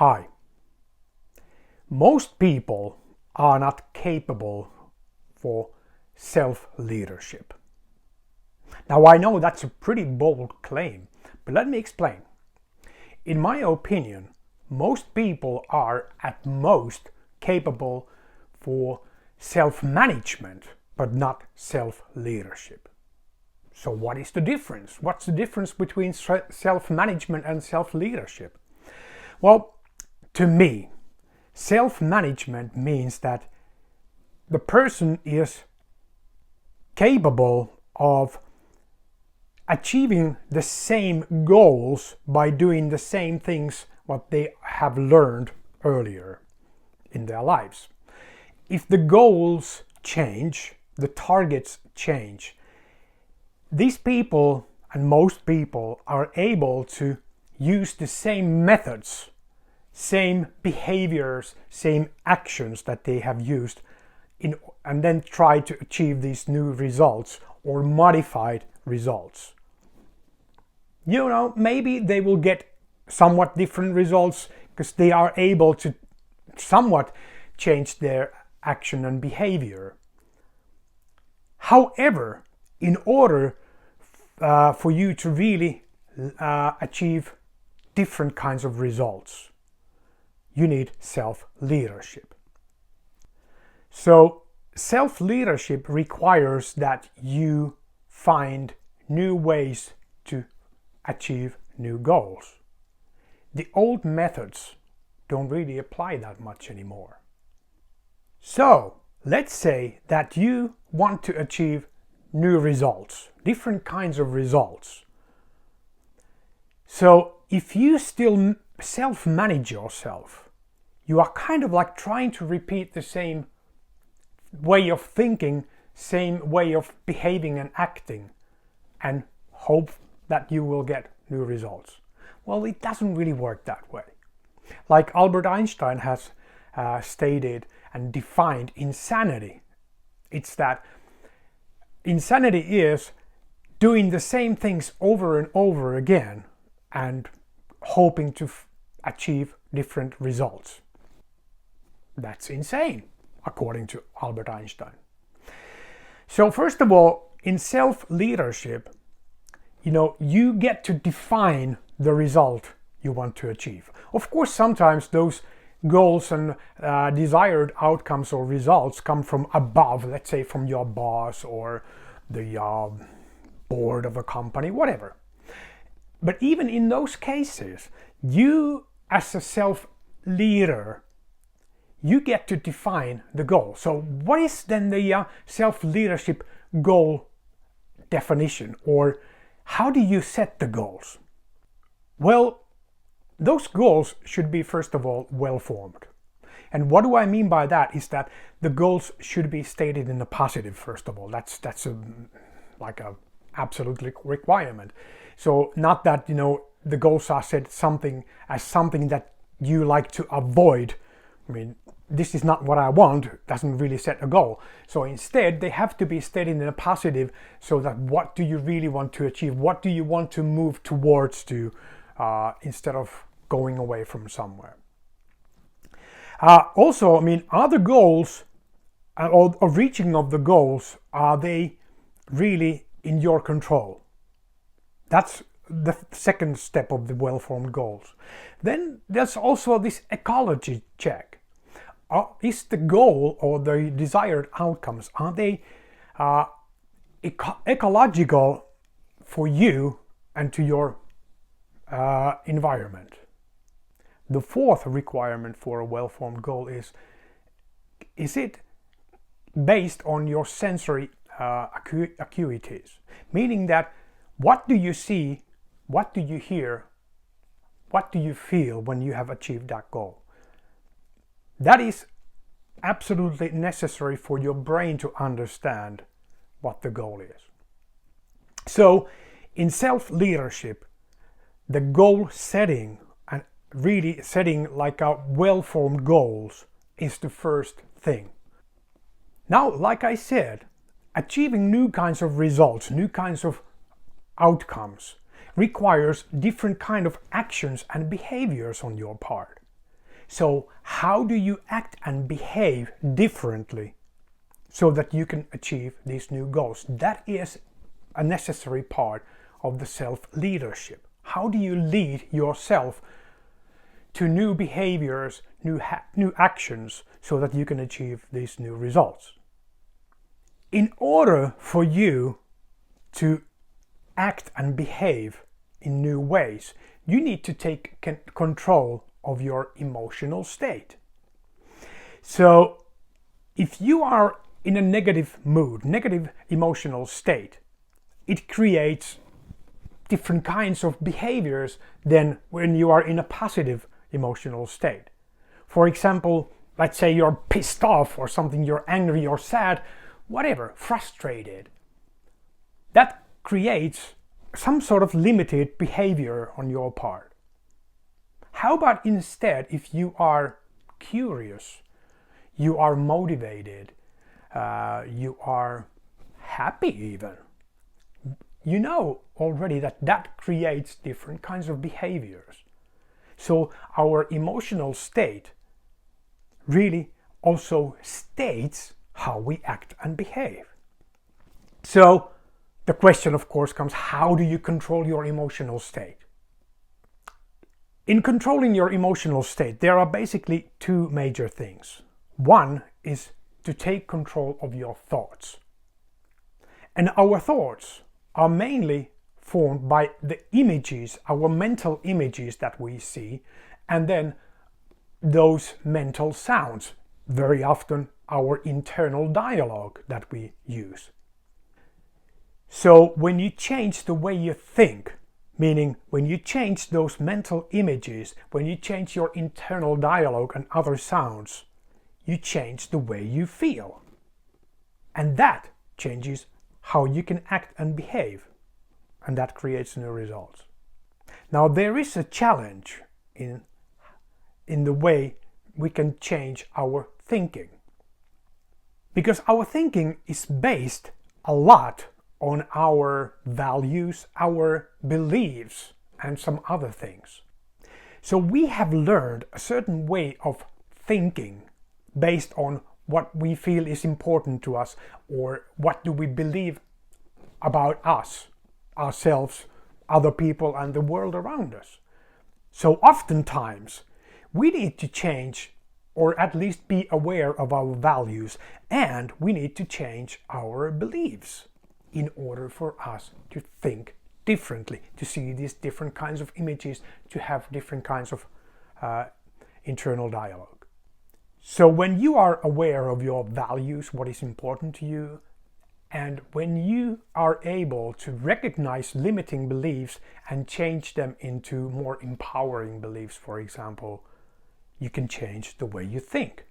Hi. Most people are not capable for self-leadership. Now I know that's a pretty bold claim, but let me explain. In my opinion, most people are at most capable for self-management, but not self-leadership. So what is the difference? What's the difference between self-management and self-leadership? Well, to me, self-management means that the person is capable of achieving the same goals by doing the same things what they have learned earlier in their lives. If the goals change, the targets change, these people and most people are able to use the same methods, same behaviors, same actions that they have used and then try to achieve these new results or modified results. You know, maybe they will get somewhat different results because they are able to somewhat change their action and behavior. However, in order for you to really achieve different kinds of results, you need self-leadership. So self-leadership requires that you find new ways to achieve new goals. The old methods don't really apply that much anymore. So let's say that you want to achieve new results, different kinds of results. So if you still self-manage yourself, you are kind of like trying to repeat the same way of thinking, same way of behaving and acting, and hope that you will get new results. Well, it doesn't really work that way. Like Albert Einstein has stated and defined insanity. It's that insanity is doing the same things over and over again and hoping to achieve different results. That's insane, according to Albert Einstein. So first of all, in self-leadership, you get to define the result you want to achieve. Of course, sometimes those goals and desired outcomes or results come from above, let's say from your boss or the board of a company, whatever. But even in those cases, you as a self-leader, you get to define the goal. So what is then the self-leadership goal definition, or how do you set the goals? Well, those goals should be, first of all, well-formed. And what do I mean by that is that the goals should be stated in the positive, first of all. That's like a absolute requirement. So not that, the goals are set as something that you like to avoid. I mean, this is not what I want, doesn't really set a goal. So instead, they have to be stated in a positive, so that what do you really want to achieve? What do you want to move towards instead of going away from somewhere? Also, I mean, are the goals or reaching of the goals, are they really in your control? That's the second step of the well-formed goals. Then there's also this ecology check. Is the goal or the desired outcomes, are they ecological for you and to your environment? The fourth requirement for a well-formed goal is it based on your sensory acuities? Meaning that what do you see, what do you hear, what do you feel when you have achieved that goal? That is absolutely necessary for your brain to understand what the goal is. So in self-leadership, the goal setting and really setting like a well-formed goals is the first thing. Now, like I said, achieving new kinds of results, new kinds of outcomes requires different kind of actions and behaviors on your part. So how do you act and behave differently so that you can achieve these new goals? That is a necessary part of the self-leadership. How do you lead yourself to new behaviors, new actions, so that you can achieve these new results? In order for you to act and behave in new ways, you need to take control of your emotional state. So if you are in a negative mood, negative emotional state, it creates different kinds of behaviors than when you are in a positive emotional state. For example, let's say you're pissed off or something, you're angry or sad, whatever, frustrated. That creates some sort of limited behavior on your part. How about instead if you are curious, you are motivated, you are happy even? You know already that creates different kinds of behaviors. So our emotional state really also states how we act and behave. So the question, of course, comes, how do you control your emotional state? In controlling your emotional state, there are basically two major things. One is to take control of your thoughts. And our thoughts are mainly formed by the images, our mental images that we see, and then those mental sounds, very often our internal dialogue that we use. So when you change the way you think, meaning when you change those mental images, when you change your internal dialogue and other sounds, you change the way you feel. And that changes how you can act and behave. And that creates new results. Now there is a challenge in the way we can change our thinking. Because our thinking is based a lot on our values, our beliefs, and some other things. So we have learned a certain way of thinking based on what we feel is important to us, or what do we believe about us, ourselves, other people, and the world around us. So oftentimes we need to change, or at least be aware of our values, and we need to change our beliefs in order for us to think differently, to see these different kinds of images, to have different kinds of internal dialogue. So when you are aware of your values, what is important to you, and when you are able to recognize limiting beliefs and change them into more empowering beliefs, for example, you can change the way you think.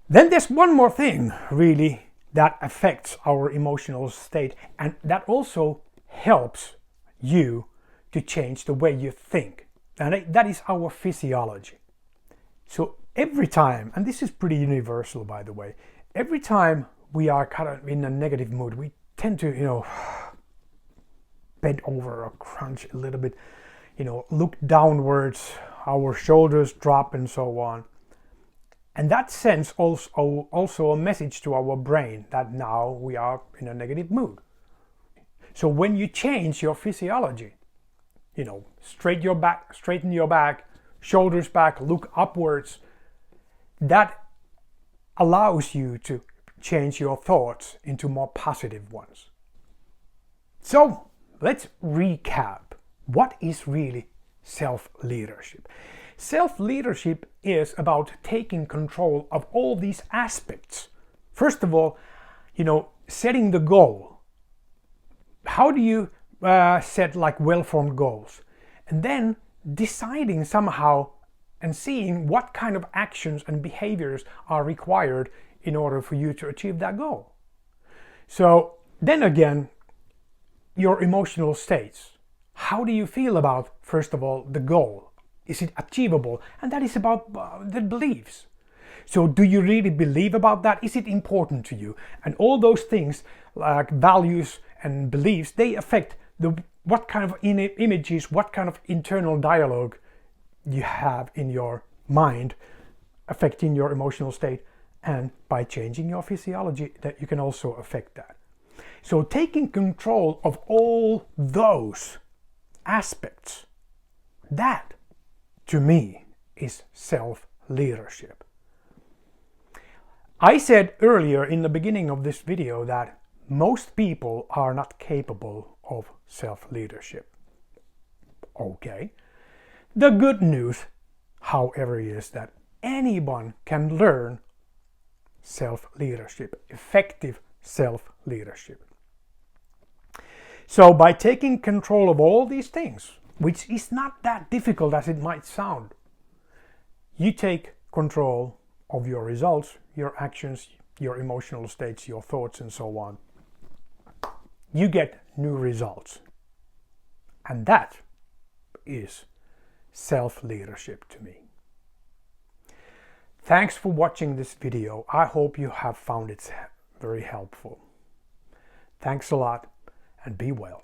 Then there's one more thing, really, that affects our emotional state, and that also helps you to change the way you think. And that is our physiology. So every time, and this is pretty universal by the way, every time we are kind of in a negative mood, we tend to, bend over or crunch a little bit, look downwards, our shoulders drop and so on. And that sends also a message to our brain that now we are in a negative mood. So when you change your physiology, straighten your back, shoulders back, look upwards, that allows you to change your thoughts into more positive ones. So let's recap. What is really self-leadership? Self-leadership is about taking control of all these aspects. First of all, setting the goal. How do you set well-formed goals? And then deciding somehow and seeing what kind of actions and behaviors are required in order for you to achieve that goal. So then again, your emotional states. How do you feel about, first of all, the goal? Is it achievable? And that is about the beliefs. So do you really believe about that? Is it important to you? And all those things like values and beliefs, they affect what kind of images, what kind of internal dialogue you have in your mind affecting your emotional state, and by changing your physiology that you can also affect that. So taking control of all those aspects, that to me is self-leadership. I said earlier in the beginning of this video that most people are not capable of self-leadership. Okay. The good news, however, is that anyone can learn self-leadership, effective self-leadership. So by taking control of all these things, which is not that difficult as it might sound, you take control of your results, your actions, your emotional states, your thoughts, and so on. You get new results. And that is self-leadership to me. Thanks for watching this video. I hope you have found it very helpful. Thanks a lot and be well.